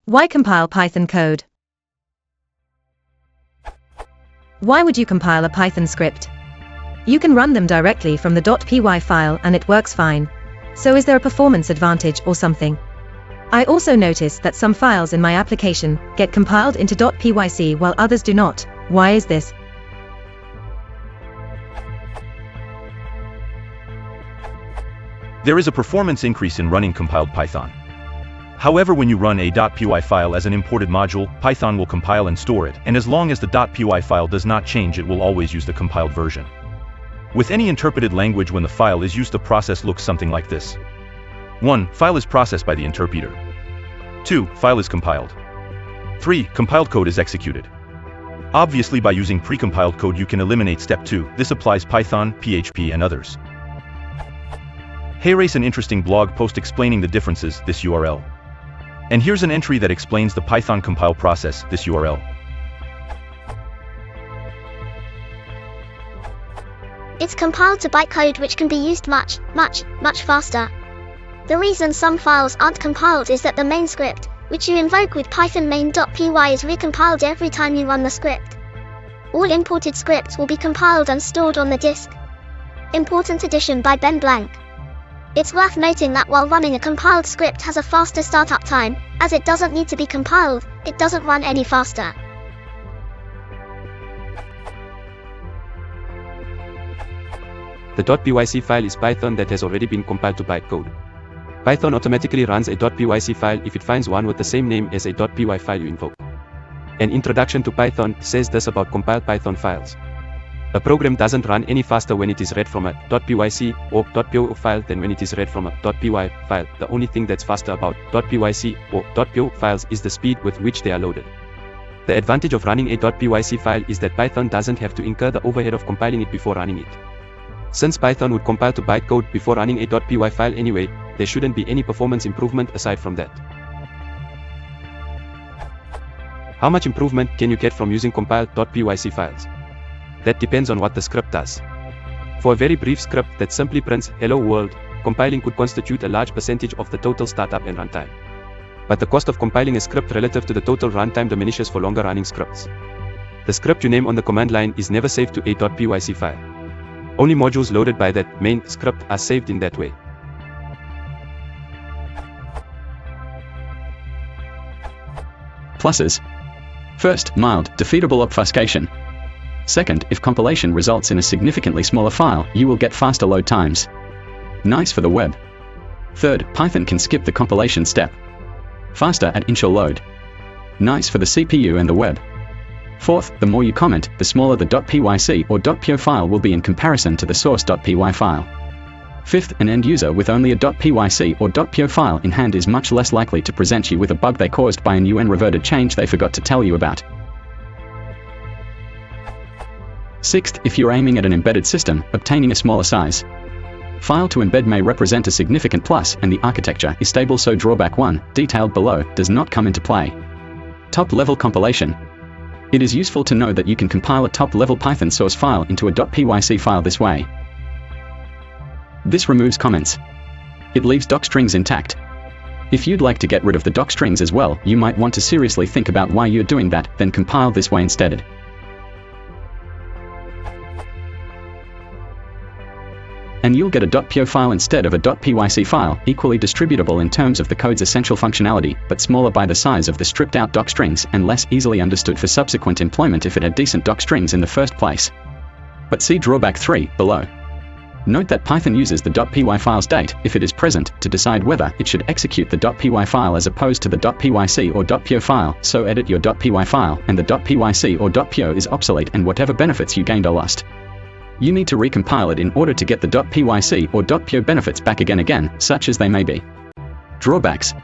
Why compile Python code? Why would you compile a Python script? You can run them directly from the .py file and it works fine. So is there a performance advantage or something? I also noticed that some files in my application get compiled into .pyc while others do not. Why is this? There is a performance increase in running compiled Python. However, when you run a .py file as an imported module, Python will compile and store it, and as long as the .py file does not change, it will always use the compiled version. With any interpreted language, when the file is used, the process looks something like this. 1. File is processed by the interpreter. 2. File is compiled. 3. Compiled code is executed. Obviously, by using precompiled code you can eliminate step 2. This applies Python, PHP and others. Hey, race an interesting blog post explaining the differences, this URL. And here's an entry that explains the Python compile process, this URL. It's compiled to bytecode, which can be used much faster. The reason some files aren't compiled is that the main script, which you invoke with Python main.py, is recompiled every time you run the script. All imported scripts will be compiled and stored on the disk. Important addition by Ben Blank. It's worth noting that while running a compiled script has a faster startup time, as it doesn't need to be compiled, it doesn't run any faster. The .pyc file is Python that has already been compiled to bytecode. Python automatically runs a .pyc file if it finds one with the same name as a .py file you invoke. An introduction to Python says this about compiled Python files. A program doesn't run any faster when it is read from a .pyc or .py file than when it is read from a .py file. The only thing that's faster about .pyc or .py files is the speed with which they are loaded. The advantage of running a .pyc file is that Python doesn't have to incur the overhead of compiling it before running it. Since Python would compile to bytecode before running a .py file anyway, there shouldn't be any performance improvement aside from that. How much improvement can you get from using compiled .pyc files? That depends on what the script does. For a very brief script that simply prints "Hello World," compiling could constitute a large percentage of the total startup and runtime. But the cost of compiling a script relative to the total runtime diminishes for longer running scripts. The script you name on the command line is never saved to a .pyc file. Only modules loaded by that main script are saved in that way. Pluses. First, mild, defeatable obfuscation. Second, if compilation results in a significantly smaller file, you will get faster load times. Nice for the web. Third, Python can skip the compilation step. Faster at initial load. Nice for the CPU and the web. Fourth, the more you comment, the smaller the .pyc or .py file will be in comparison to the source.py file. Fifth, an end user with only a .pyc or .py file in hand is much less likely to present you with a bug they caused by a new and reverted change they forgot to tell you about. Sixth, if you're aiming at an embedded system, obtaining a smaller size file to embed may represent a significant plus, and the architecture is stable, so drawback 1, detailed below, does not come into play. Top-level compilation. It is useful to know that you can compile a top-level Python source file into a .pyc file this way. This removes comments. It leaves docstrings intact. If you'd like to get rid of the docstrings as well, you might want to seriously think about why you're doing that, then compile this way instead. And you'll get a .py file instead of a .pyc file, equally distributable in terms of the code's essential functionality, but smaller by the size of the stripped-out docstrings and less easily understood for subsequent employment if it had decent docstrings in the first place. But see drawback 3, below. Note that Python uses the .py file's date, if it is present, to decide whether it should execute the .py file as opposed to the .pyc or .py file, so edit your .py file, and the .pyc or .py is obsolete and whatever benefits you gained are lost. You need to recompile it in order to get the .pyc or .py benefits back again, such as they may be. Drawbacks.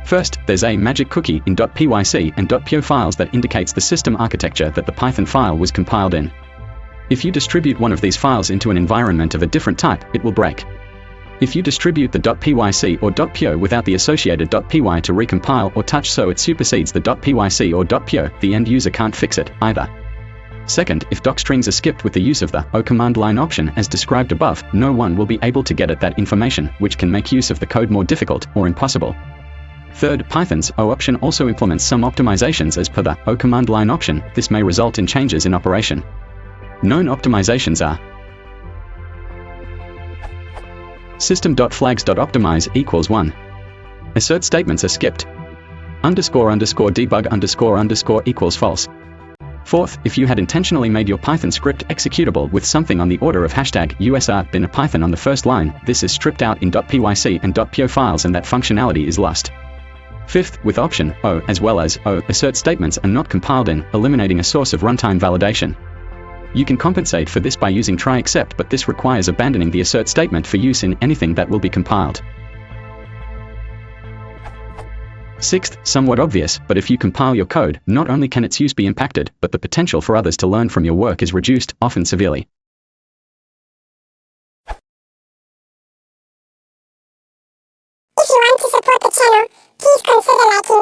First, there's a magic cookie in .pyc and .py files that indicates the system architecture that the Python file was compiled in. If you distribute one of these files into an environment of a different type, it will break. If you distribute the .pyc or .py without the associated .py to recompile or touch, so it supersedes the .pyc or .py, the end user can't fix it, either. Second, if docstrings are skipped with the use of the O command line option as described above, no one will be able to get at that information, which can make use of the code more difficult or impossible. Third, Python's O option also implements some optimizations as per the O command line option. This may result in changes in operation. Known optimizations are system.flags.optimize equals 1. Assert statements are skipped. __debug__ equals false. Fourth, if you had intentionally made your Python script executable with something on the order of #usr bin a Python on the first line, this is stripped out in .pyc and .po files and that functionality is lost. Fifth, with option O as well as O, assert statements are not compiled in, eliminating a source of runtime validation. You can compensate for this by using try except, but this requires abandoning the assert statement for use in anything that will be compiled. Sixth, somewhat obvious, but if you compile your code, not only can its use be impacted, but the potential for others to learn from your work is reduced, often severely. If you want to support the channel, please consider liking